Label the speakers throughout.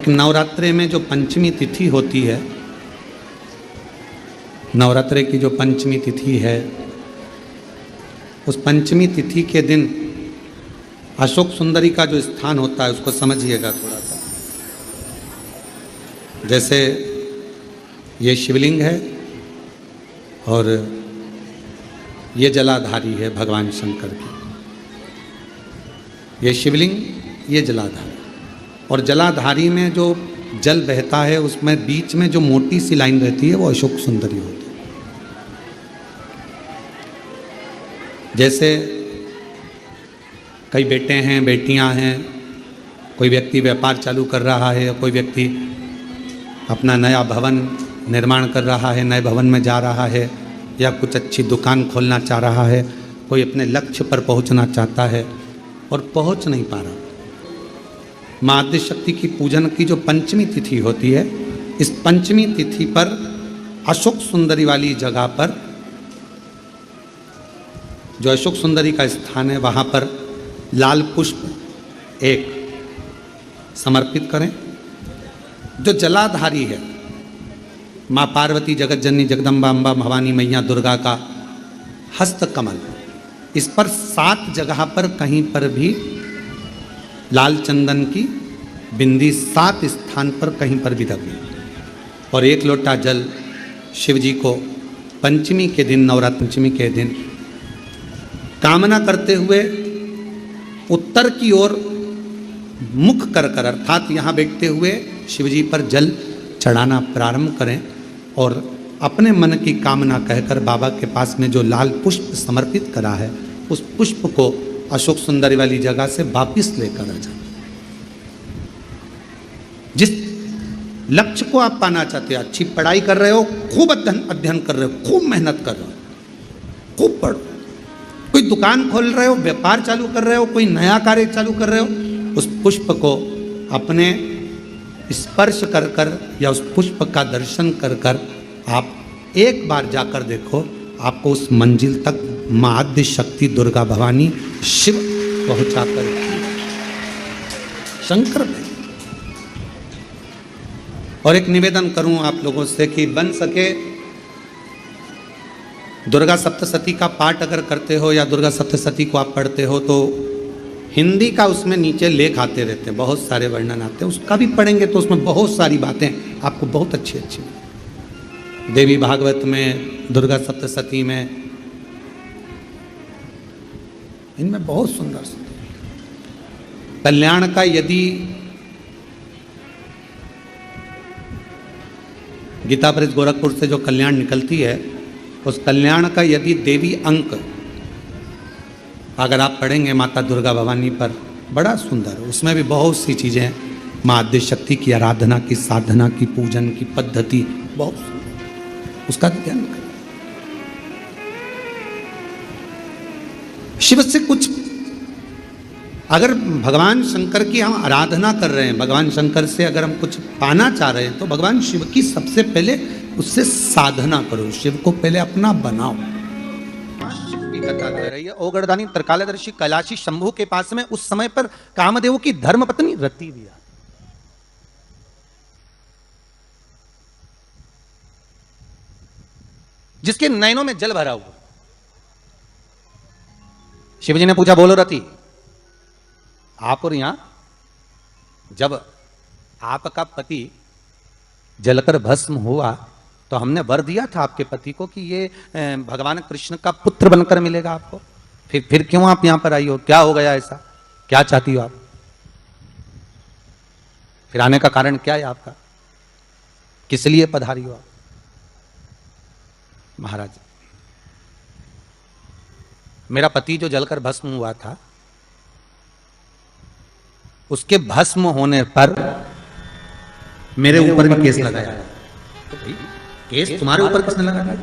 Speaker 1: लेकिन नवरात्रे में जो पंचमी तिथि होती है, नवरात्रे की जो पंचमी तिथि है, उस पंचमी तिथि के दिन अशोक सुंदरी का जो स्थान होता है उसको समझिएगा थोड़ा सा। जैसे ये शिवलिंग है और ये जलाधारी है भगवान शंकर की। ये शिवलिंग, ये जलाधारी, और जलाधारी में जो जल बहता है उसमें बीच में जो मोटी सी लाइन रहती है वो अशोक सुंदरी होती है। जैसे कई बेटे हैं, बेटियां हैं, कोई व्यक्ति व्यापार चालू कर रहा है, कोई व्यक्ति अपना नया भवन निर्माण कर रहा है, नए भवन में जा रहा है, या कुछ अच्छी दुकान खोलना चाह रहा है, कोई अपने लक्ष्य पर पहुंचना चाहता है और पहुंच नहीं पा रहा। माँ आद्यशक्ति की पूजन की जो पंचमी तिथि होती है, इस पंचमी तिथि पर अशोक सुंदरी वाली जगह पर, जो अशोक सुंदरी का स्थान है, वहाँ पर लाल पुष्प एक समर्पित करें। जो जलाधारी है, माँ पार्वती, जगत जननी, जगदम्बा, अम्बा, भवानी मैया, दुर्गा का हस्त कमल, इस पर 7 जगह पर कहीं पर भी लाल चंदन की बिंदी 7 स्थान पर कहीं पर भी रखें, और 1 लोटा जल शिव जी को पंचमी के दिन, नवरात्र पंचमी के दिन कामना करते हुए उत्तर की ओर मुख कर कर, अर्थात यहाँ बैठते हुए शिव जी पर जल चढ़ाना प्रारंभ करें और अपने मन की कामना कहकर बाबा के पास में जो लाल पुष्प समर्पित करा है उस पुष्प को अशोक सुंदरी वाली जगह से वापिस लेकर आ जाए। जिस लक्ष्य को आप पाना चाहते हो, अच्छी पढ़ाई कर रहे हो, खूब अध्ययन कर रहे हो, खूब मेहनत कर रहे हो, खूब पढ़ो, कोई दुकान खोल रहे हो, व्यापार चालू कर रहे हो, कोई नया कार्य चालू कर रहे हो, उस पुष्प को अपने स्पर्श कर कर या उस पुष्प का दर्शन कर कर आप एक बार जाकर देखो, आपको उस मंजिल तक माँ आद्यशक्ति, दुर्गा भवानी, शिव पहुंचा कर शंकर में। और एक निवेदन करूं आप लोगों से कि बन सके दुर्गा सप्तशती का पाठ अगर करते हो या दुर्गा सप्तशती को आप पढ़ते हो तो हिंदी का उसमें नीचे लेख आते रहते हैं, बहुत सारे वर्णन आते हैं, उसका भी पढ़ेंगे तो उसमें बहुत सारी बातें आपको बहुत अच्छी अच्छी, देवी भागवत में, दुर्गा सप्तशती में, इनमें बहुत सुंदर सुंदर कल्याण का, यदि गीता प्रेस गोरखपुर से जो कल्याण निकलती है, उस कल्याण का यदि देवी अंक अगर आप पढ़ेंगे माता दुर्गा भवानी पर, बड़ा सुंदर, उसमें भी बहुत सी चीज़ें हैं, माँ आद्यशक्ति की आराधना की, साधना की, पूजन की पद्धति बहुत सुंदर, उसका ध्यान करें। शिव से कुछ अगर भगवान शंकर की हम आराधना कर रहे हैं, भगवान शंकर से अगर हम कुछ पाना चाह रहे हैं तो भगवान शिव की सबसे पहले उससे साधना करो, शिव को पहले अपना बनाओ। कथा कह रही है, ओगरदानी त्रिकालदर्शी कैलाशी शंभू के पास में उस समय पर कामदेव की धर्मपत्नी रति दिया, जिसके नयनों में जल भरा हुआ। शिवजी ने पूछा, बोलो रति, आप और यहां जब आपका पति जलकर भस्म हुआ तो हमने वर दिया था आपके पति को कि ये भगवान कृष्ण का पुत्र बनकर मिलेगा आपको, फिर क्यों आप यहां पर आई हो, क्या हो गया ऐसा, क्या चाहती हो आप, फिर आने का कारण क्या है आपका, किस लिए पधारी हो आप? महाराज, मेरा पति जो जलकर भस्म हुआ था, उसके भस्म होने पर मेरे ऊपर भी केस लगाया। तो भाई केस तुम्हारे ऊपर किसने लगाया?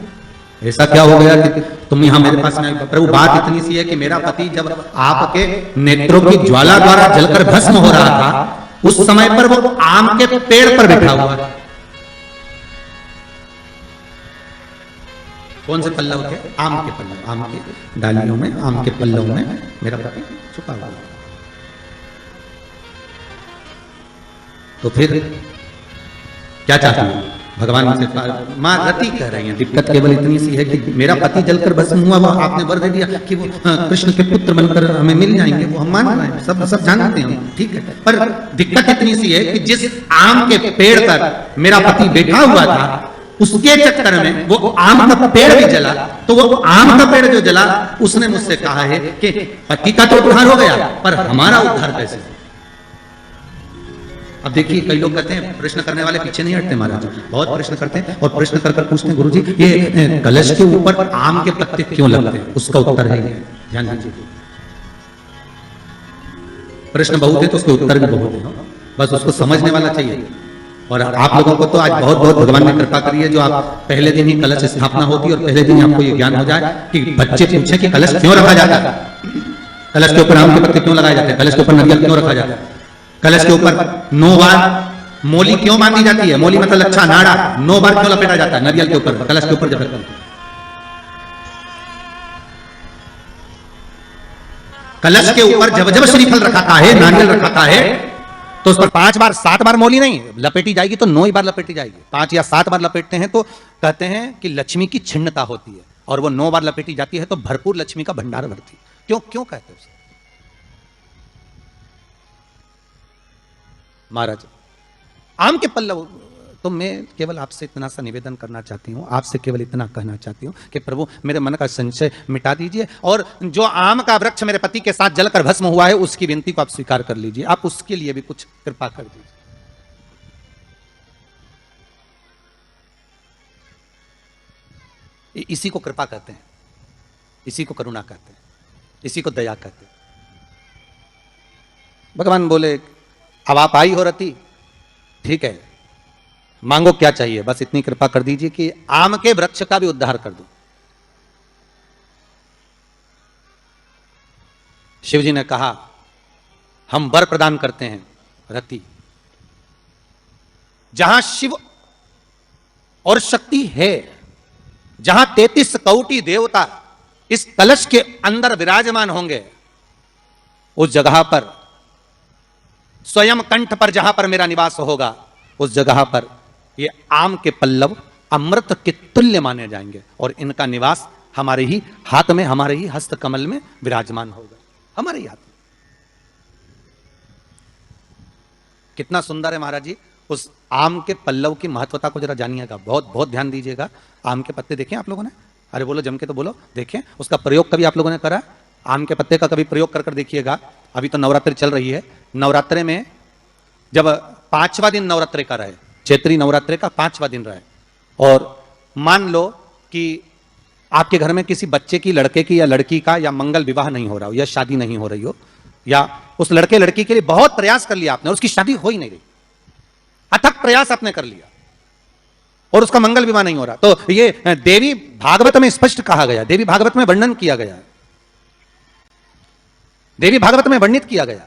Speaker 1: ऐसा क्या हो गया कि तुम यहां मेरे पास में? प्रभु, बात इतनी सी है कि मेरा पति जब आपके नेत्रों की ज्वाला द्वारा जलकर भस्म हो रहा था, उस समय पर वो आम के पेड़ पर बैठा हुआ। कौन से पल्लव के? आम के पल्लव, आम के डालियों में, आम के पल्लव में मेरा पति छुपा हुआ। तो फिर क्या चाहती है भगवान से? माँ रति कह रही हैं, दिक्कत केवल इतनी सी है कि मेरा पति जलकर भस्म हुआ, वो आपने वर दे दिया कि वो कृष्ण के पुत्र बनकर हमें मिल जाएंगे, वो हम मान रहे हैं, सब जानते हैं, ठीक है। पर दिक्कत इतनी सी है कि जिस आम के पेड़ पर मेरा पति बैठा हुआ था, उसके चक्कर में वो आम का पेड़ भी जला। तो वो आम का पेड़ जो जला, उसने मुझसे कहा है कि पति का तो उद्धार हो गया, पर हमारा उद्धार कैसे? अब देखिए, कई लोग कहते हैं प्रश्न करने वाले पीछे नहीं हटते महाराज, बहुत प्रश्न करते हैं और प्रश्न कर पूछते हैं, गुरुजी ये कलश के ऊपर आम के पत्ते क्यों लगते हैं? उसका उत्तर है, ध्यान दीजिए। प्रश्न बहुत है तो उसके उत्तर भी बहुत है, बस उसको समझने वाला चाहिए। और आप लोगों को तो आज बहुत बहुत भगवान ने कृपा करी है, जो आप पहले दिन ही कलश स्थापना होती है और पहले दिन ही आपको ये ज्ञान हो जाए कि बच्चे पूछे कि कलश क्यों रखा जाता है, कलश के ऊपर आम के पत्ते क्यों लगाए जाते हैं, कलश के ऊपर नारियल क्यों रखा जाता है, कलश के ऊपर 9 बार मोली क्यों बांधी जाती है, मोली मतलब अच्छा नाड़ा 9 बार क्यों लपेटा जाता है नारियल के ऊपर, कलश के ऊपर जब कलश के ऊपर जब श्रीफल रखाता है, नारियल रखाता है, तो उस पर 5 बार 7 बार मोली नहीं लपेटी जाएगी, तो 9 ही बार लपेटी जाएगी। 5 या 7 बार लपेटते हैं तो कहते हैं कि लक्ष्मी की छिन्नता होती है, और वो 9 बार लपेटी जाती है तो भरपूर लक्ष्मी का भंडार भरती है। क्यों कहते हैं महाराज? आम के पल्लव। तो मैं केवल आपसे इतना सा निवेदन करना चाहती हूँ, आपसे केवल इतना कहना चाहती हूँ कि प्रभु मेरे मन का संशय मिटा दीजिए, और जो आम का वृक्ष मेरे पति के साथ जलकर भस्म हुआ है, उसकी विनती को आप स्वीकार कर लीजिए। आप उसके लिए भी कुछ कृपा कर दीजिए। इसी को कृपा कहते हैं, इसी को करुणा कहते हैं, इसी को दया कहते हैं। भगवान बोले अब आप आई हो रति, ठीक है, मांगो क्या चाहिए, बस इतनी कृपा कर दीजिए कि आम के वृक्ष का भी उद्धार कर दो। शिव जी ने कहा हम वर प्रदान करते हैं रति, जहां शिव और शक्ति है, जहां 33 कोटि देवता इस कलश के अंदर विराजमान होंगे, उस जगह पर स्वयं कंठ पर जहां पर मेरा निवास होगा, उस जगह पर ये आम के पल्लव अमृत के तुल्य माने जाएंगे, और इनका निवास हमारे ही हाथ में, हमारे ही हस्त कमल में विराजमान होगा, हमारे ही हाथ में। कितना सुंदर है महाराज जी। उस आम के पल्लव की महत्वता को जरा जानिएगा, बहुत बहुत ध्यान दीजिएगा। आम के पत्ते देखें आप लोगों ने? अरे बोलो जम के तो बोलो, देखें उसका प्रयोग कभी आप लोगों ने करा? आम के पत्ते का कभी प्रयोग कर देखिएगा। अभी तो नवरात्रि चल रही है, नवरात्रे में जब 5वां दिन नवरात्रे का रहे, चैत्री नवरात्रे का 5वां दिन रहे, और मान लो कि आपके घर में किसी बच्चे की, लड़के की या लड़की का या मंगल विवाह नहीं हो रहा हो, या शादी नहीं हो रही हो, या उस लड़के लड़की के लिए बहुत प्रयास कर लिया आपने और उसकी शादी हो ही नहीं रही, अथक प्रयास आपने कर लिया और उसका मंगल विवाह नहीं हो रहा, तो ये देवी भागवत में स्पष्ट कहा गया, देवी भागवत में वर्णन किया गया, देवी भागवत में वर्णित किया गया,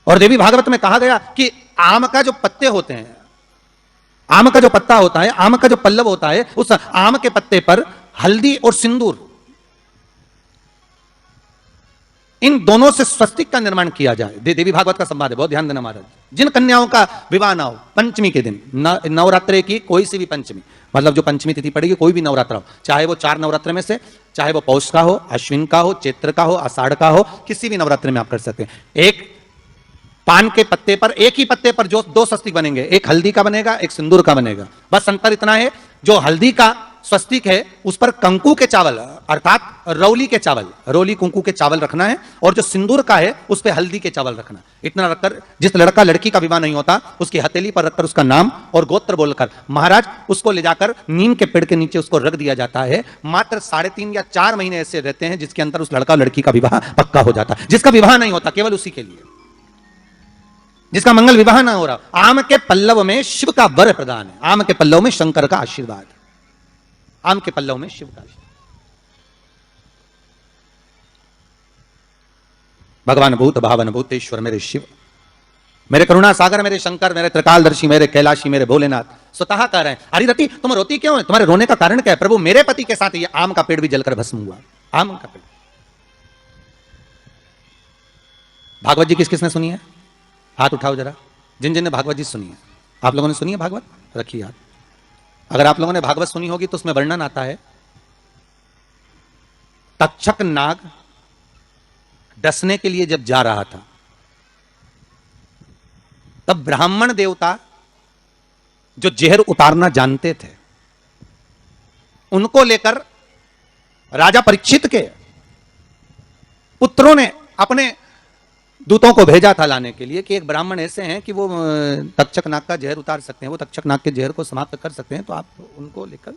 Speaker 1: और देवी भागवत में कहा गया कि आम का जो पत्ते होते हैं, आम का जो पत्ता होता है, आम का जो पल्लव होता है, उस आम के पत्ते पर हल्दी और सिंदूर, इन दोनों से स्वस्तिक का निर्माण किया जाए। देवी भागवत का संवाद है, बहुत ध्यान देना महाराज। जिन कन्याओं का विवाह ना हो, पंचमी के दिन, नवरात्रे की कोई सी भी पंचमी, मतलब जो पंचमी तिथि पड़ेगी, कोई भी नवरात्र हो, चाहे वो 4 नवरात्र में से, चाहे वो पौष का हो, अश्विन का हो, चैत्र का हो, आषाढ़ का हो, किसी भी नवरात्र में आप कर सकते हैं। एक पान के पत्ते पर, एक ही पत्ते पर जो 2 स्वस्तिक बनेंगे, एक हल्दी का बनेगा, एक सिंदूर का बनेगा। बस अंतर इतना है, जो हल्दी का स्वस्तिक है उस पर कंकु के चावल, अर्थात रौली के चावल, रौली कुंकू के चावल रखना है, और जो सिंदूर का है उस पर हल्दी के चावल रखना। इतना रखकर जिस लड़का लड़की का विवाह नहीं होता, उसकी हथेली पर रखकर उसका नाम और गोत्र बोलकर महाराज उसको ले जाकर नीम के पेड़ के नीचे उसको रख दिया जाता है। मात्र 3.5 या 4 महीने ऐसे रहते हैं जिसके अंदर उस लड़का लड़की का विवाह पक्का हो जाता है। जिसका विवाह नहीं होता केवल उसी के लिए, जिसका मंगल विवाह ना हो रहा। आम के पल्लव में शिव का वर प्रदान है, आम के पल्लव में शंकर का आशीर्वाद, आम के पल्लव में शिव का आशीर्वाद। भगवान भूत भावन भूतेश्वर मेरे शिव, मेरे करुणा सागर, मेरे शंकर, मेरे त्रिकालदर्शी, मेरे कैलाशी, मेरे भोलेनाथ स्वतः कह रहे हैं, अरे रति तुम रोती क्यों है, तुम्हारे रोने का कारण क्या है? प्रभु मेरे पति के साथ ये आम का पेड़ भी जलकर भस्म हुआ, आम का पेड़। भागवत जी किस किसने सुनी है? हाथ उठाओ जरा, जिन जिन ने भागवत जी सुनी है। आप लोगों ने सुनी है भागवत? रखिए हाथ। अगर आप लोगों ने भागवत सुनी होगी तो उसमें वर्णन आता है, तक्षक नाग डसने के लिए जब जा रहा था, तब ब्राह्मण देवता जो जहर उतारना जानते थे, उनको लेकर राजा परीक्षित के पुत्रों ने अपने दूतों को भेजा था लाने के लिए कि एक ब्राह्मण ऐसे हैं कि वो तक्षक नाग का जहर उतार सकते हैं, वो तक्षक नाग के जहर को समाप्त कर सकते हैं, तो आप उनको लेकर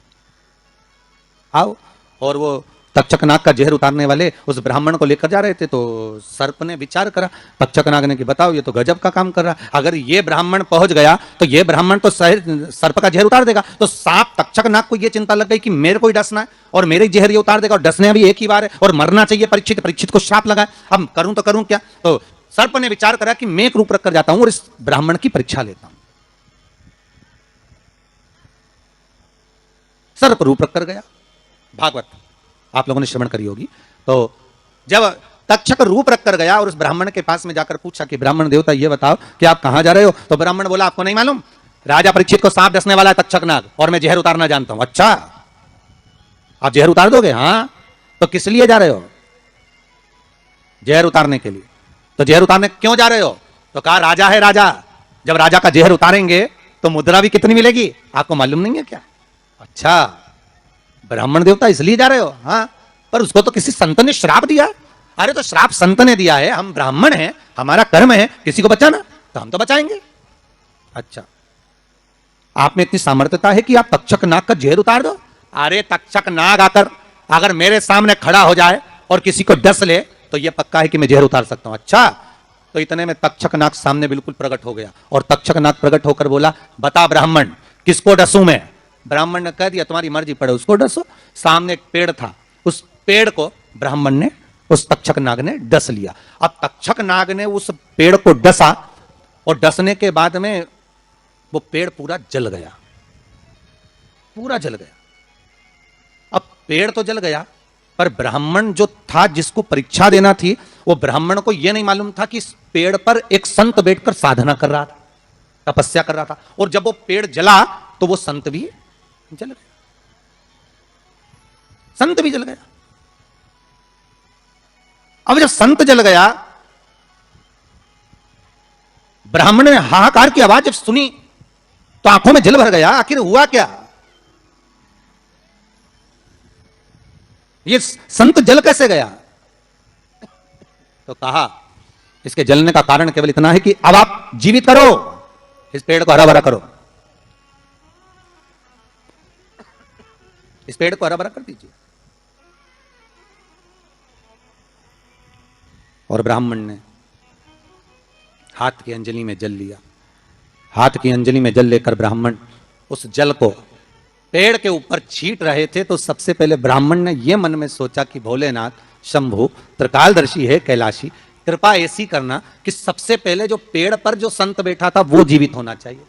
Speaker 1: आओ। और वो तक्षक नाग का जहर उतारने वाले उस ब्राह्मण को लेकर जा रहे थे। तो सर्प ने विचार करा, तक्षक नाग ने कि बताओ ये तो गजब का काम कर रहा, अगर ये ब्राह्मण पहुंच गया तो ये ब्राह्मण तो सर्प का जहर उतार देगा। तो सांप तक्षक नाग को ये चिंता लग गई कि मेरे को ही डसना है और मेरे जहर ये उतार देगा, और डसने भी एक ही बार है और मरना चाहिए परीक्षित। परीक्षित को श्राप लगा, अब करूं तो करूं क्या। तो सर्प ने विचार करा कि मैं एक रूप रख कर जाता हूं और इस ब्राह्मण की परीक्षा लेता हूं। सर्प रूप रख कर गया, भागवत आप लोगों ने श्रवण करी होगी। तो जब तक्षक रूप रख कर गया और उस ब्राह्मण के पास में जाकर पूछा कि ब्राह्मण देवता ये बताओ कि आप कहां जा रहे हो, तो ब्राह्मण बोला आपको नहीं मालूम, राजा परीक्षित को सांप डसने वाला है तक्षक नाग और मैं जहर उतारना जानता हूं। अच्छा, आप जहर उतार दोगे? हां। तो किस लिए जा रहे हो? जहर उतारने के लिए। तो जहर उतारने क्यों जा रहे हो? तो कहा राजा है राजा, जब राजा का जहर उतारेंगे तो मुद्रा भी कितनी मिलेगी, आपको मालूम नहीं है क्या? अच्छा, ब्राह्मण देवता इसलिए जा रहे हो? हाँ। पर उसको तो किसी संत ने श्राप दिया। अरे तो श्राप संत ने दिया है, हम ब्राह्मण हैं, हमारा कर्म है किसी को बचाना, तो हम तो बचाएंगे। अच्छा, आप में इतनी सामर्थ्यता है कि आप तक्षक नाग का जहर उतार दो? अरे तक्षक नाग आकर अगर मेरे सामने खड़ा हो जाए और किसी को डस ले तो यह पक्का है कि मैं जहर उतार सकता हूं। अच्छा, तो इतने में तक्षक नाग सामने बिल्कुल प्रकट हो गया और तक्षक नाग प्रकट होकर बोला, बता ब्राह्मण किसको डसूं मैं? ब्राह्मण ने कह दिया तुम्हारी मर्जी पड़े उसको डसो। सामने एक पेड़ था, उस पेड़ को ब्राह्मण ने, उस तक्षक नाग ने डस लिया। अब तक्षक नाग ने उस पेड़ को डसा और डसने के बाद में वो पेड़ पूरा जल गया, पूरा जल गया। अब पेड़ तो जल गया, पर ब्राह्मण जो था जिसको परीक्षा देना थी, वो ब्राह्मण को यह नहीं मालूम था कि इस पेड़ पर एक संत बैठकर साधना कर रहा था, तपस्या कर रहा था। और जब वो पेड़ जला तो वो संत भी जल गया, संत भी जल गया। अब जब संत जल गया, ब्राह्मण ने हाहाकार की आवाज जब सुनी तो आंखों में जल भर गया। आखिर हुआ क्या? ये संत जल कैसे गया? तो कहा इसके जलने का कारण केवल इतना है कि अब आप जीवित करो, इस पेड़ को हरा भरा करो, इस पेड़ को हरा भरा कर दीजिए। और ब्राह्मण ने हाथ की अंजलि में जल लिया। हाथ की अंजलि में जल लेकर ब्राह्मण उस जल को पेड़ के ऊपर छीट रहे थे। तो सबसे पहले ब्राह्मण ने यह मन में सोचा कि भोलेनाथ शंभु त्रिकालदर्शी है, कैलाशी, कृपा ऐसी करना कि सबसे पहले जो पेड़ पर जो संत बैठा था वो जीवित होना चाहिए,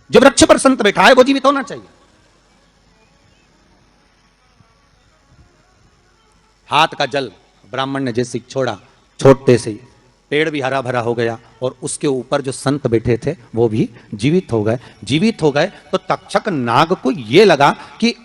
Speaker 1: जो वृक्ष पर संत बैठा है वो जीवित होना चाहिए। हाथ का जल ब्राह्मण ने जैसे छोड़ा, छोड़ते से ही पेड़ भी हरा भरा हो गया और उसके ऊपर जो संत बैठे थे वो भी जीवित हो गए। जीवित हो गए तो तक्षक नाग को यह लगा कि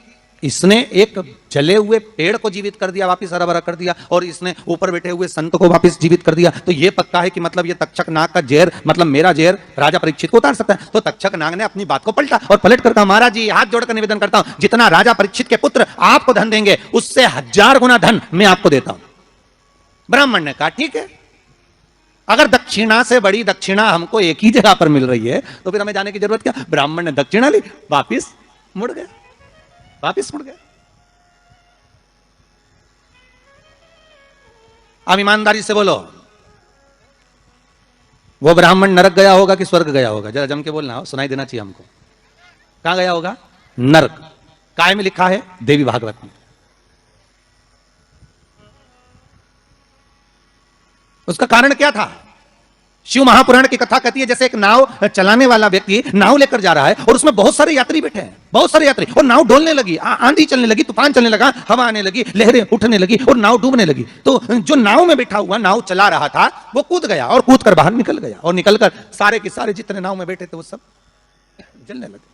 Speaker 1: इसने एक जले हुए पेड़ को जीवित कर दिया, वापिस हरा भरा कर दिया, और इसने ऊपर बैठे हुए संत को वापिस जीवित कर दिया। तो यह पक्का है कि मतलब ये तक्षक नाग का जहर, मतलब मेरा जहर राजा परीक्षित को उतार सकता है। तो तक्षक नाग ने अपनी बात को पलटा और पलट कर कहा, महाराज जी हाथ जोड़कर निवेदन करता हूं, जितना राजा परीक्षित के पुत्र आपको धन देंगे उससे 1000 गुना धन मैं आपको देता हूं। ब्राह्मण ने कहा ठीक है, अगर दक्षिणा से बड़ी दक्षिणा हमको एक ही जगह पर मिल रही है तो फिर हमें जाने की जरूरत क्या। ब्राह्मण ने दक्षिणा ली, वापिस मुड़ गया, वापिस मुड़ गया। अब ईमानदारी से बोलो, वो ब्राह्मण नरक गया होगा कि स्वर्ग गया होगा? जरा जम के बोलना हो, सुनाई देना चाहिए हमको। कहां गया होगा? नरक। काय में लिखा है? देवी भागवत में। उसका कारण क्या था?
Speaker 2: शिव महापुराण की कथा कहती है जैसे एक नाव चलाने वाला व्यक्ति नाव लेकर जा रहा है और उसमें बहुत सारे यात्री बैठे हैं, बहुत सारे यात्री, और नाव डोलने लगी, आंधी चलने लगी, तूफान चलने लगा, हवा आने लगी, लहरें उठने लगी और नाव डूबने लगी। तो जो नाव में बैठा हुआ, नाव चला रहा था, वो कूद गया और कूद कर बाहर निकल गया, और निकलकर सारे के सारे जितने नाव में बैठे थे वो सब जलने लगे।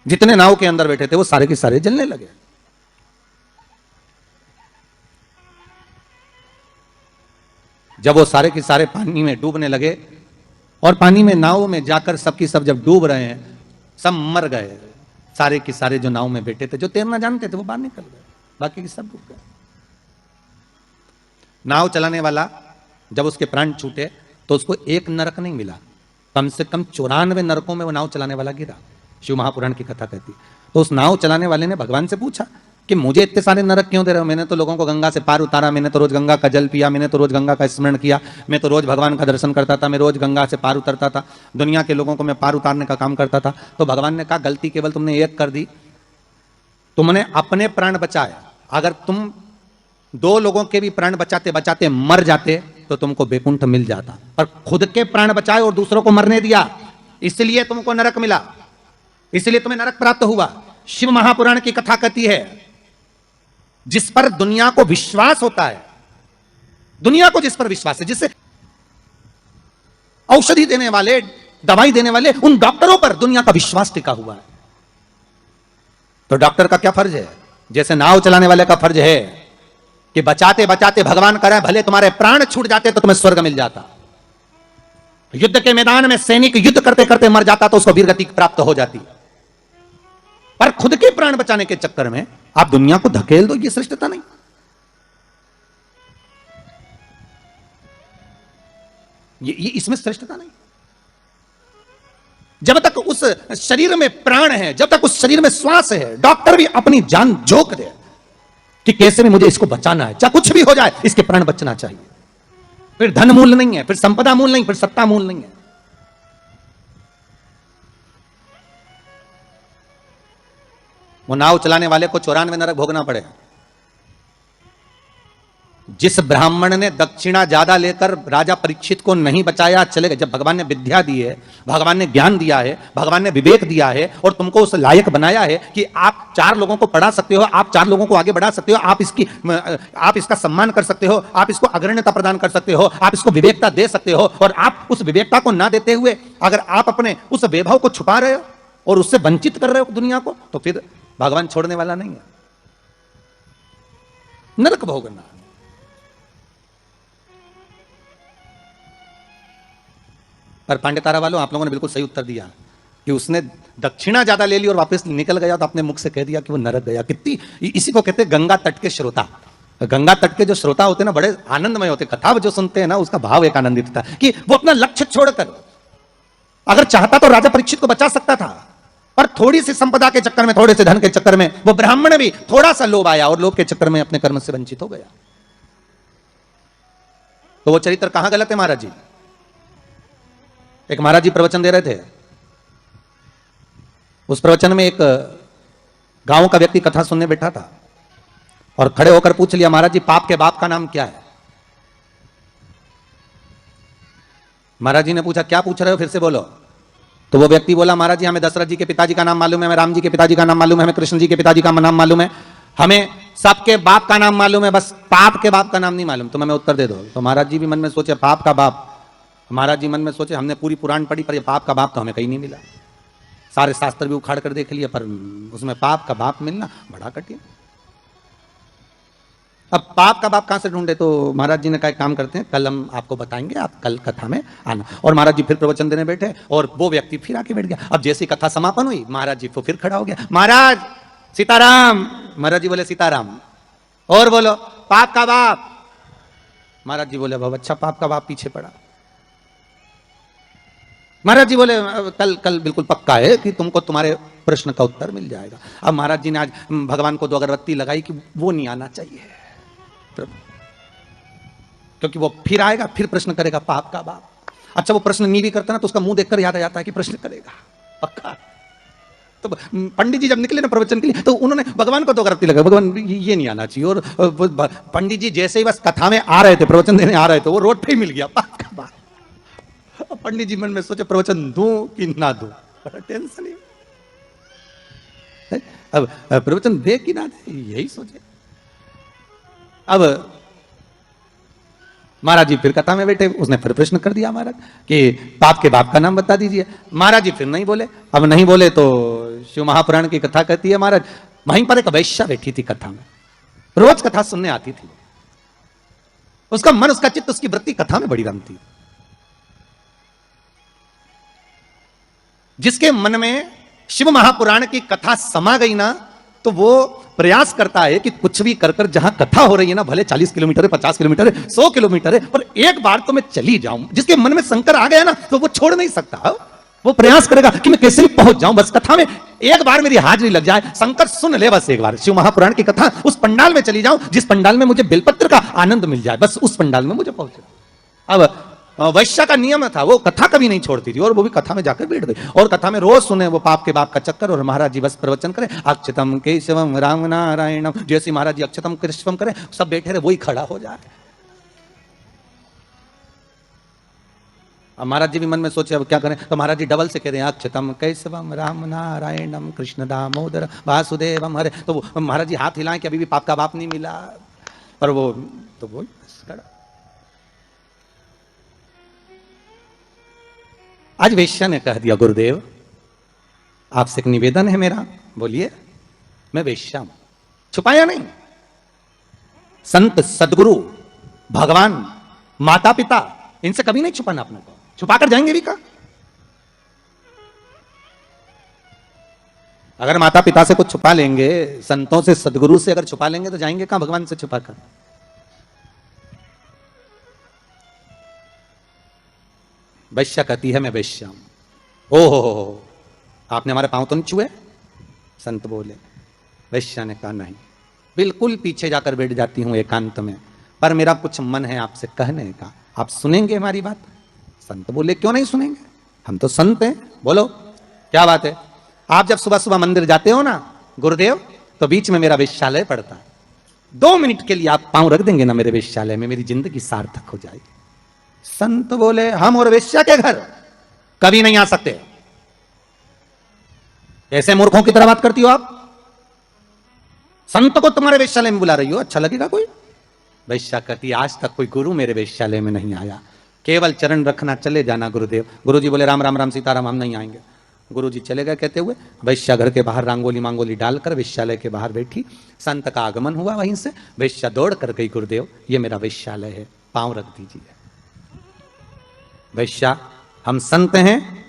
Speaker 2: जितने नाव के अंदर बैठे थे वो सारे के सारे जलने लगे। जब वो सारे के सारे पानी में डूबने लगे और पानी में नाव में जाकर सबकी सब जब डूब रहे हैं, सब मर गए, सारे के सारे जो नाव में बैठे थे, जो तैरना जानते थे वो बाहर निकल गए, बाकी के सब डूब गए। नाव चलाने वाला जब उसके प्राण छूटे तो उसको एक नरक नहीं मिला, कम से कम 94 नरकों में वो नाव चलाने वाला गिरा। शिव महापुराण की कथा कहती। तो उस नाव चलाने वाले ने भगवान से पूछा कि मुझे इतने सारे नरक क्यों दे रहे हो? मैंने तो लोगों को गंगा से पार उतारा, मैंने तो रोज गंगा का जल पिया, मैंने तो रोज गंगा का स्मरण किया, मैं तो रोज भगवान का दर्शन करता था, मैं रोज गंगा से पार उतरता था, दुनिया के लोगों को मैं पार उतारने का काम करता था। तो भगवान ने कहा गलती केवल तुमने एक कर दी, तुमने अपने प्राण बचाए। अगर तुम 2 लोगों के भी प्राण बचाते बचाते मर जाते तो तुमको वैकुंठ मिल जाता, पर खुद के प्राण बचाए और दूसरों को मरने दिया, इसलिए तुमको नरक मिला, इसलिए तुम्हें नरक प्राप्त हुआ। शिव महापुराण की कथा कहती है जिस पर दुनिया को विश्वास होता है, दुनिया को जिस पर विश्वास है, जिससे औषधि देने वाले, दवाई देने वाले उन डॉक्टरों पर दुनिया का विश्वास टिका हुआ है, तो डॉक्टर का क्या फर्ज है? जैसे नाव चलाने वाले का फर्ज है कि बचाते बचाते भगवान करे भले तुम्हारे प्राण छूट जाते तो तुम्हें स्वर्ग मिल जाता। युद्ध के मैदान में सैनिक युद्ध करते करते मर जाता तो उसको वीरगति प्राप्त हो जाती, पर खुद के प्राण बचाने के चक्कर में आप दुनिया को धकेल दो, ये श्रेष्ठता नहीं। ये इसमें श्रेष्ठता नहीं। जब तक उस शरीर में प्राण है, जब तक उस शरीर में श्वास है, डॉक्टर भी अपनी जान झोंक दे कि कैसे भी मुझे इसको बचाना है, चाहे कुछ भी हो जाए इसके प्राण बचना चाहिए। फिर धन मूल नहीं है, फिर संपदा मूल नहीं, फिर सत्ता मूल नहीं है। वो नाव चलाने वाले को 94 नरक भोगना पड़े। जिस ब्राह्मण ने दक्षिणा ज्यादा लेकर राजा परीक्षित को नहीं बचाया, चले गए। जब भगवान ने विद्या दी है, भगवान ने ज्ञान दिया है, भगवान ने विवेक दिया है और तुमको उस लायक बनाया है कि आप 4 लोगों को पढ़ा सकते हो, आप 4 लोगों को आगे बढ़ा सकते हो, आप इसका सम्मान कर सकते हो, आप इसको अग्रण्यता प्रदान कर सकते हो, आप इसको विवेकता दे सकते हो, और आप उस विवेकता को ना देते हुए अगर आप अपने उस वैभव को छुपा रहे हो और उससे वंचित कर रहे हो दुनिया को, तो फिर भगवान छोड़ने वाला नहीं है, नरक भोगना। पर पांडेतारा वालों, आप लोगों ने बिल्कुल सही उत्तर दिया कि उसने दक्षिणा ज्यादा ले ली और वापस निकल गया तो अपने मुख से कह दिया कि वो नरक गया। कितनी, इसी को कहते हैं गंगा तट के श्रोता। गंगा तट के जो श्रोता होते हैं ना, बड़े आनंदमय होते, कथा जो सुनते हैं ना उसका भाव एक आनंदित था कि वो अपना लक्ष्य छोड़कर, अगर चाहता तो राजा परीक्षित को बचा सकता था, पर थोड़ी सी संपदा के चक्कर में, थोड़े से धन के चक्कर में वो ब्राह्मण भी थोड़ा सा लोभ आया और लोभ के चक्कर में अपने कर्म से वंचित हो गया। तो वो चरित्र कहां गलत है महाराज जी? एक महाराज जी प्रवचन दे रहे थे, उस प्रवचन में एक गांव का व्यक्ति कथा सुनने बैठा था और खड़े होकर पूछ लिया, महाराज जी पाप के बाप का नाम क्या है? महाराज जी ने पूछा, क्या पूछ रहे हो, फिर से बोलो। तो वो व्यक्ति बोला, महाराज जी हमें दशरथ जी के पिताजी का नाम मालूम है, हमें राम जी के पिताजी का नाम मालूम है, हमें कृष्ण जी के पिताजी का नाम मालूम है, हमें सबके बाप का नाम मालूम है, बस पाप के बाप का नाम नहीं मालूम, तो हमें उत्तर दे दो। तो महाराज जी भी मन में सोचे पाप का बाप, महाराज जी मन में सोचे हमने पूरी पुराण पढ़ी पर ये पाप का बाप तो हमें कहीं नहीं मिला, सारे शास्त्र भी उखाड़ कर देख लिए पर उसमें पाप का बाप मिलना बड़ा कठिन। अब पाप का बाप कहां से ढूंढे? तो महाराज जी ने कहा काम करते हैं, कल हम आपको बताएंगे, आप कल कथा में आना। और महाराज जी फिर प्रवचन देने बैठे और वो व्यक्ति फिर आके बैठ गया। अब जैसी कथा समापन हुई, महाराज जी फिर खड़ा हो गया, महाराज सीताराम। महाराज जी बोले सीताराम, और बोलो पाप का बाप। महाराज जी बोले बहुत अच्छा, पाप का बाप पीछे पड़ा। महाराज जी बोले कल कल बिल्कुल पक्का है कि तुमको तुम्हारे प्रश्न का उत्तर मिल जाएगा। अब महाराज जी ने आज भगवान को 2 अगरबत्ती लगाई कि वो नहीं आना चाहिए, क्योंकि वो फिर आएगा, फिर प्रश्न करेगा पाप का बाप। अच्छा वो प्रश्न नहीं भी करता ना तो उसका मुंह देखकर याद आ जाता है कि प्रश्न करेगा पक्का। तो पंडित जी जब निकले ना प्रवचन के लिए तो उन्होंने भगवान को तो गलती लगा, भगवान ये नहीं आना चाहिए। और पंडित जी जैसे ही बस कथा में आ रहे थे, प्रवचन देने आ रहे थे, वो रोड पे ही मिल गया। पंडित जी मन में सोचे प्रवचन दूं कि ना दूं, बड़ा टेंशन है। अब प्रवचन दे कि ना दे यही सोचे। अब महाराज जी फिर कथा में बैठे, उसने फिर प्रश्न कर दिया महाराज कि बाप के बाप का नाम बता दीजिए। महाराज जी फिर नहीं बोले। अब नहीं बोले तो शिव महापुराण की कथा कहती है महाराज, वहीं पर एक वैश्या बैठी थी कथा में, रोज कथा सुनने आती थी। उसका मन, उसका चित्त, उसकी वृत्ति कथा में बड़ी रमती। जिसके मन में शिव महापुराण की कथा समा गई ना, तो वो प्रयास करता है कि कुछ भी कर कर जहां कथा हो रही है ना, भले 40 किलोमीटर है, 50 किलोमीटर है, 100 किलोमीटर है, पर एक बार तो मैं चली जाऊं। जिसके मन में शंकर आ गया ना, तो वो छोड़ नहीं सकता। वो प्रयास करेगा कि मैं कैसे भी पहुंच जाऊं, बस कथा में एक बार मेरी हाजिरी लग जाए, शंकर सुन ले बस एक बार शिव महापुराण की कथा, उस पंडाल में चली जाऊं जिस पंडाल में मुझे बेलपत्र का आनंद मिल जाए, बस उस पंडाल में मुझे पहुंचे। अब वैश्या का नियम था, वो कथा कभी नहीं छोड़ती थी, और वो भी कथा में जाकर बैठ गई, और कथा में रोज सुने वो बाप के बाप का चक्कर, और महाराज जी बस प्रवचन करें, अक्षतम केशवम राम नारायणम, जैसे महाराज जी अक्षतम केशवम करें, सब बैठे रहे, वही खड़ा हो जाए। अब महाराज जी भी मन में सोचे अब क्या करें, तो महाराज जी डबल से कह रहे हैं अक्षतम केशवम राम नारायणम कृष्ण दामोदर वासुदेवम हरे। तो वो महाराज जी हाथ हिलाएं कि अभी भी बाप का बाप नहीं मिला, पर वो तो वो खड़ा। आज वेश्या ने कह दिया, गुरुदेव आपसे एक निवेदन है मेरा। बोलिए। मैं वेश्या हूं, छुपाया नहीं। संत, सदगुरु, भगवान, माता पिता, इनसे कभी नहीं छुपाना अपने को। छुपाकर जाएंगे भी का? अगर माता पिता से कुछ छुपा लेंगे, संतों से, सदगुरु से अगर छुपा लेंगे, तो जाएंगे कहां भगवान से छुपाकर? वैश्या कहती है मैं वैश्या हूं। ओहो, आपने हमारे पांव तो नहीं छुए? संत बोले। वैश्या ने कहा नहीं, बिल्कुल पीछे जाकर बैठ जाती हूं एकांत में, पर मेरा कुछ मन है आपसे कहने का, आप सुनेंगे हमारी बात? संत बोले क्यों नहीं सुनेंगे, हम तो संत हैं, बोलो क्या बात है। आप जब सुबह सुबह मंदिर जाते हो ना गुरुदेव, तो बीच में मेरा वेश्यालय पड़ता है, 2 मिनट के लिए आप पांव रख देंगे ना मेरे वेश्यालय में, मेरी जिंदगी सार्थक हो जाएगी। संत बोले हम और वेश्या के घर कभी नहीं आ सकते। ऐसे मूर्खों की तरह बात करती हो आप? संत को तुम्हारे वेश्यालय में बुला रही हो, अच्छा लगेगा कोई? वैश्या कहती आज तक कोई गुरु मेरे वेश्यालय में नहीं आया, केवल चरण रखना, चले जाना गुरुदेव। गुरुजी बोले राम राम राम सीताराम, हम नहीं आएंगे। गुरुजी चले गए। कहते हुए वैश्या घर के बाहर रांगोली मांगोली डालकर वेश्यालय के बाहर बैठी। संत का आगमन हुआ, वहीं से वैश्या दौड़ कर गई, गुरुदेव ये मेरा वेश्यालय है, पांव रख दीजिए। वैश्या, हम संत हैं,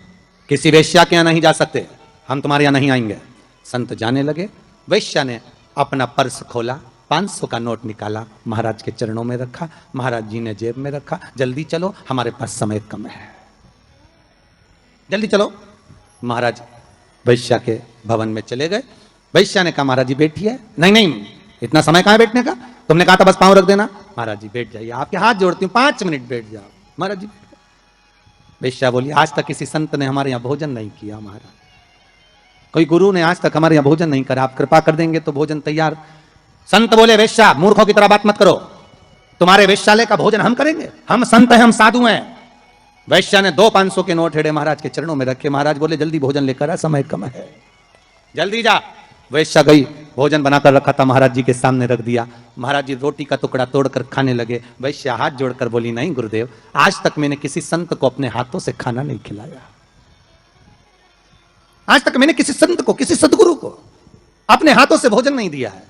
Speaker 2: किसी वेश्या के यहां नहीं जा सकते, हम तुम्हारे यहां नहीं आएंगे। संत जाने लगे। वैश्या ने अपना पर्स खोला, 500 का नोट निकाला, महाराज के चरणों में रखा, महाराज जी ने जेब में रखा। जल्दी चलो, हमारे पास समय कम है, जल्दी चलो। महाराज वैश्या के भवन में चले गए। वैश्या ने कहा महाराज जी बैठिए। नहीं नहीं, इतना समय कहां है बैठने का, तुमने कहा था बस पांव रख देना। महाराज जी बैठ जाइए, आपके हाथ जोड़ती हूं, 5 मिनट बैठ जाओ। महाराज जी। वैश्या बोली आज तक किसी संत ने हमारे यहां भोजन नहीं किया महाराज, कोई गुरु ने आज तक हमारे यहां भोजन नहीं करा, आप कृपा कर देंगे तो भोजन तैयार। संत बोले वैश्या, मूर्खों की तरह बात मत करो, तुम्हारे वेश्यालय का भोजन हम करेंगे, हम संत हैं, हम साधु हैं। वैश्या ने 2 500 के नोट हेड़े महाराज के चरणों में रखे। महाराज बोले जल्दी भोजन लेकर आ, समय कम है, जल्दी जा। वैश्या गई, भोजन बनाकर रखा था, महाराज जी के सामने रख दिया। महाराज जी रोटी का टुकड़ा तोड़कर खाने लगे। वैश्या हाथ जोड़कर बोली नहीं गुरुदेव, आज तक मैंने किसी संत को अपने हाथों से खाना नहीं खिलाया, आज तक मैंने किसी संत को, किसी सदगुरु को अपने हाथों से भोजन नहीं दिया है।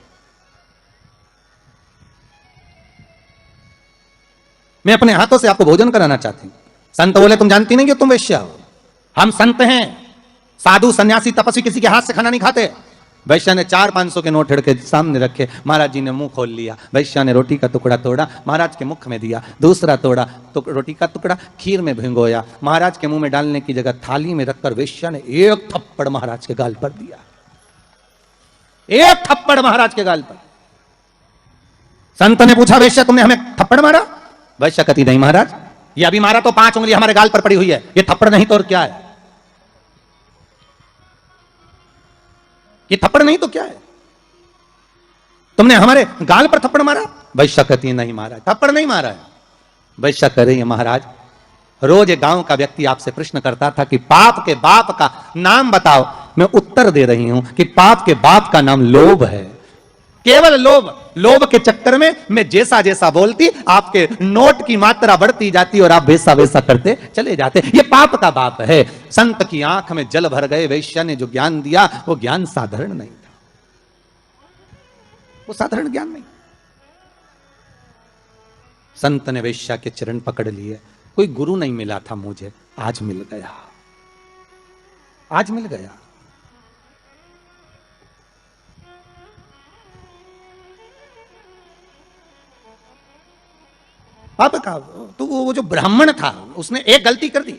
Speaker 2: मैं अपने हाथों से आपको भोजन कराना चाहती हूं। संत बोले तुम जानती नहीं कि तुम वैश्या हो, हम संत हैं, साधु सन्यासी तपस्वी किसी के हाथ से खाना नहीं खाते। वैश्या ने 4 500 के नोट हिड़ के सामने रखे। महाराज जी ने मुंह खोल लिया। वैश्या ने रोटी का टुकड़ा तोड़ा, महाराज के मुख में दिया, दूसरा तोड़ा तो रोटी का टुकड़ा खीर में भिगोया, महाराज के मुंह में डालने की जगह थाली में रखकर वैश्या ने 1 थप्पड़ महाराज के गाल पर दिया, 1 थप्पड़ महाराज के गाल पर। संत ने पूछा वैश्या तुमने हमें थप्पड़ मारा? वैश्या कहती नहीं महाराज, ये अभी मारा तो 5 उंगली हमारे गाल पर पड़ी हुई है, ये थप्पड़ नहीं तो और क्या है। ये थप्पड़ नहीं तो क्या है? तुमने हमारे गाल पर थप्पड़ मारा? वैश्या कहती है नहीं मारा, थप्पड़ नहीं मारा है। वैश्या कह रही है महाराज, रोज एक गांव का व्यक्ति आपसे प्रश्न करता था कि पाप के बाप का नाम बताओ। मैं उत्तर दे रही हूं कि पाप के बाप का नाम लोभ है, केवल लोभ। लोभ के चक्कर में मैं जैसा जैसा बोलती, आपके नोट की मात्रा बढ़ती जाती और आप वैसा वैसा करते चले जाते। ये पाप का बाप है। संत की आंख में जल भर गए। वैश्या ने जो ज्ञान दिया वो ज्ञान साधारण नहीं था, वो साधारण ज्ञान नहीं। संत ने वैश्या के चरण पकड़ लिए। कोई गुरु नहीं मिला था मुझे, आज मिल गया, आज मिल गया। पाप का तो वो जो ब्राह्मण था उसने एक गलती कर दी।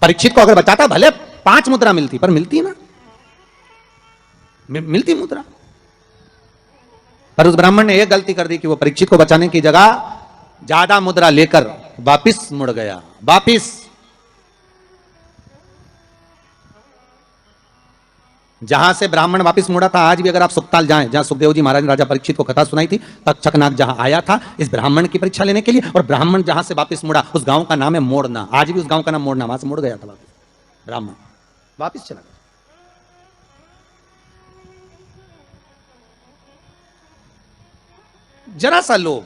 Speaker 2: परीक्षित को अगर बचाता भले 5 मुद्रा मिलती, पर मिलती ना, मिलती मुद्रा। पर उस ब्राह्मण ने एक गलती कर दी कि वो परीक्षित को बचाने की जगह ज्यादा मुद्रा लेकर वापिस मुड़ गया। वापिस जहां से ब्राह्मण वापिस मुड़ा था, आज भी अगर आप सुखताल जाएं, जहां सुखदेव जी महाराज ने राजा परीक्षित को कथा सुनाई थी, तक्षकनाग जहां आया था इस ब्राह्मण की परीक्षा लेने के लिए, और ब्राह्मण जहां से वापिस मुड़ा उस गांव का नाम है मोड़ना। आज भी उस गांव का नाम मोड़ना, वहां से मुड़ गया था वापिस ब्राह्मण, वापिस चला गया। जरा सा लोभ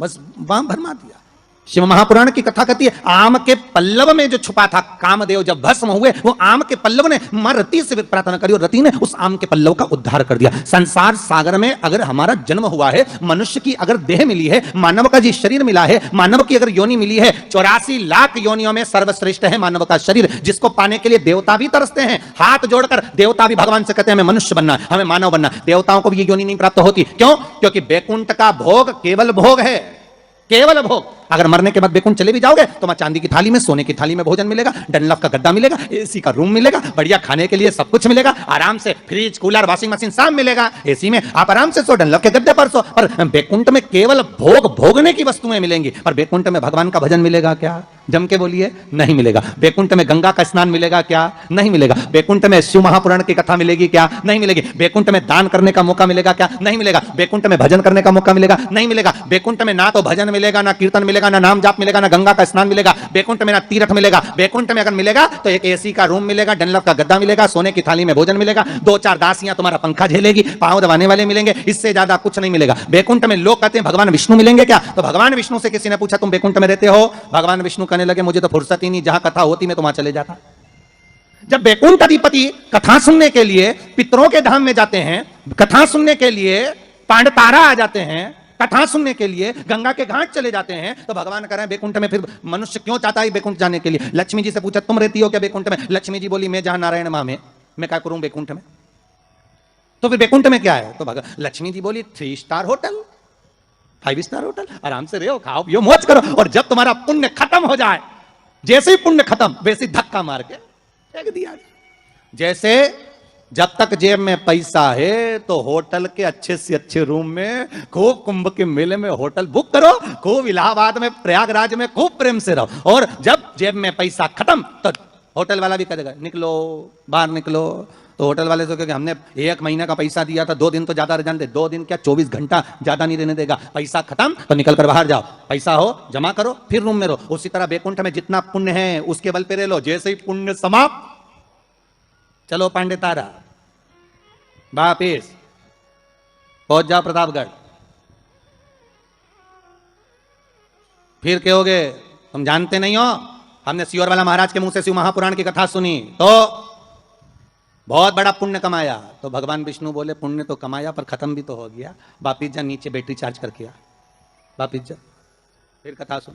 Speaker 2: बस वहां भरमा दिया। शिव महापुराण की कथा कहती है, आम के पल्लव में जो छुपा था कामदेव, जब भस्म हुए वो आम के पल्लव ने मां रति से प्रार्थना करी और रति ने उस आम के पल्लव का उद्धार कर दिया। संसार सागर में अगर हमारा जन्म हुआ है, मनुष्य की अगर देह मिली है, मानव का जी शरीर मिला है, मानव की अगर योनि मिली है, 84 लाख योनियों में सर्वश्रेष्ठ है मानव का शरीर, जिसको पाने के लिए देवता भी तरसते हैं। हाथ जोड़कर देवता भी भगवान से कहते हैं हमें मनुष्य बनना, हमें मानव बनना। देवताओं को भी ये योनि नहीं प्राप्त होती। क्यों? क्योंकि बैकुंठ का भोग केवल भोग है, केवल भोग। अगर मरने के बाद बैकुंठ चले भी जाओगे तो वहां चांदी की थाली में, सोने की थाली में भोजन मिलेगा, डनलफ का गद्दा मिलेगा, एसी का रूम मिलेगा, बढ़िया खाने के लिए सब कुछ मिलेगा, आराम से फ्रिज, कूलर, वॉशिंग मशीन सब मिलेगा। एसी में आप आराम से सो, डनलफ के गद्दे पर सो। पर बैकुंठ में केवल भोग भोगने की वस्तुएं मिलेंगी। पर बैकुंठ में भगवान का भजन मिलेगा क्या? जम के बोलिए, नहीं मिलेगा। बैकुंठ में गंगा का स्नान मिलेगा क्या? नहीं मिलेगा। बैकुंठ में शिव महापुराण की कथा मिलेगी क्या? नहीं मिलेगी। बैकुंठ में दान करने का मौका मिलेगा क्या? नहीं मिलेगा। बैकुंठ में भजन करने का मौका मिलेगा? नहीं मिलेगा। बैकुंठ में ना तो भजन मिलेगा, ना कीर्तन मिलेगा, ना नाम जाप मिलेगा, ना गंगा का स्नान मिलेगा। बैकुंठ में ना तीर्थ मिलेगा। बैकुंठ में अगर मिलेगा तो एक एसी का रूम मिलेगा, डनलफ का गद्दा मिलेगा, सोने की थाली में भोजन मिलेगा, 2-4 दासियां तुम्हारा पंखा झेलेगी, पांव दबाने वाले मिलेंगे, इससे ज्यादा कुछ नहीं मिलेगा। बैकुंठ में लोग कहते हैं भगवान विष्णु मिलेंगे क्या? तो भगवान विष्णु से किसी ने पूछा तुम बैकुंठ में रहते हो? भगवान विष्णु कहने लगे मुझे तो फुर्सत ही नहीं, जहां कथा होती मैं तो वहां चले जाता। जब बैकुंठ अधिपति कथा सुनने के लिए पितरों के धाम में जाते हैं, कथा सुनने के लिए पांडतारा आ जाते हैं, कथा सुनने के लिए गंगा के घाट चले जाते हैं, तो भगवान कह रहे हैं बैकुंठ में फिर मनुष्य क्यों चाहता है बैकुंठ जाने के लिए? लक्ष्मी जी से पूछा तुम रहती हो क्या बैकुंठ में? लक्ष्मी जी बोली मैं जहां नारायण मां में, मैं क्या करूं बैकुंठ में? तो फिर बैकुंठ में क्या है? तो लक्ष्मी जी बोली 3 स्टार होटल, 5 स्टार होटल, आराम से रहो, खाओ पियो, मौज करो, और जब तुम्हारा पुण्य खत्म हो जाए, जैसे ही पुण्य खत्म वैसे धक्का मार के फेंक दिया। जैसे जब तक जेब में पैसा है तो होटल के अच्छे से अच्छे रूम में, खूब कुंभ के मेले में होटल बुक करो, खूब इलाहाबाद में, प्रयागराज में खूब प्रेम से रहो, और जब जेब में पैसा खत्म तो होटल वाला भी कहेगा निकलो, बाहर निकलो। तो होटल वाले तो कहेंगे हमने 1 महीने का पैसा दिया था, 2 दिन तो ज्यादा रहने दे, 2 दिन क्या 24 घंटा ज्यादा नहीं रहने देगा। पैसा खत्म तो निकल कर बाहर जाओ, पैसा हो जमा करो, फिर रूम में रहो। उसी तरह बैकुंठ में जितना पुण्य है उसके बल पे रह लो, जैसे ही पुण्य समाप्त चलो पांडे तारा, वापिस पहुंच जाओ प्रतापगढ़। फिर कहोगे तुम जानते नहीं हो, हमने सियोर वाला महाराज के मुंह से शिव महापुराण की कथा सुनी तो बहुत बड़ा पुण्य कमाया। तो भगवान विष्णु बोले पुण्य तो कमाया पर खत्म भी तो हो गया, वापिस जा नीचे बैटरी चार्ज करके आ, वापिस जा, फिर कथा सुन।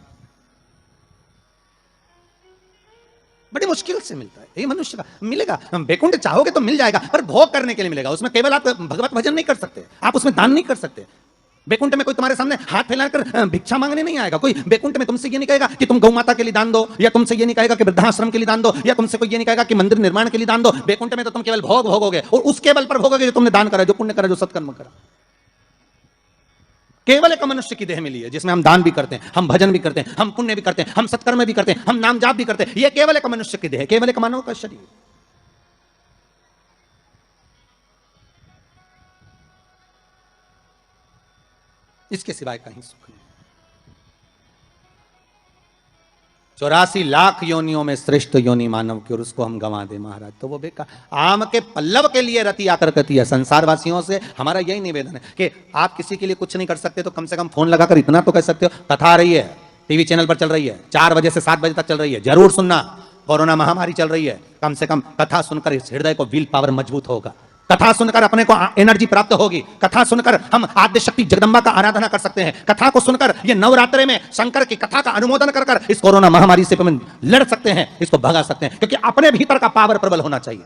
Speaker 2: बड़ी मुश्किल से मिलता है ये मनुष्य का, मिलेगा बैकुंठ चाहोगे तो मिल जाएगा, पर भोग करने के लिए मिलेगा। उसमें केवल आप भगवत भजन नहीं कर सकते, आप उसमें दान नहीं कर सकते। बैकुंठ में कोई तुम्हारे सामने हाथ फैलाकर भिक्षा मांगने नहीं आएगा। कोई बैकुंठ में तुमसे ये नहीं कहेगा कि तुम गौ माता के लिए दान दो, या तुमसे ये नहीं कहेगा कि वृद्धाश्रम के लिए दान दो, या तुमसे कोई ये नहीं कहेगा कि मंदिर निर्माण के लिए दान दो। बैकुंठ में तो तुम केवल भोग भोगोगे, और उसके बल पर भोगोगे जो तुमने दान करा, जो पुण्य करा, जो सत्कर्म करा। केवल एक मनुष्य की देह मिली है जिसमें हम दान भी करते हैं, हम भजन भी करते हैं, हम पुण्य भी करते हैं, हम सत्कर्म भी करते हैं, हम नाम जाप भी करते हैं। यह केवल एक मनुष्य की देह है, केवल एक मानव का शरीर। इसके सिवाय कहीं सुख नहीं। 84 लाख योनियों में श्रेष्ठ योनि मानव की, और उसको हम गंवा दे महाराज तो वो बेकार। आम के पल्लव के लिए रति आकर कहती है। संसार वासियों से हमारा यही निवेदन है कि आप किसी के लिए कुछ नहीं कर सकते तो कम से कम फोन लगाकर इतना तो कह सकते हो, कथा आ रही है, टीवी चैनल पर चल रही है, 4 बजे से 7 बजे तक चल रही है, जरूर सुनना। कोरोना महामारी चल रही है, कम से कम कथा सुनकर इस हृदय को विल पावर मजबूत होगा, कथा सुनकर अपने को एनर्जी प्राप्त होगी, कथा सुनकर हम आद्य शक्ति जगदम्बा का आराधना कर सकते हैं, कथा को सुनकर ये नवरात्रे में शंकर की कथा का अनुमोदन कर इस कोरोना महामारी से लड़ सकते हैं, इसको भगा सकते हैं, क्योंकि अपने भीतर का पावर प्रबल होना चाहिए।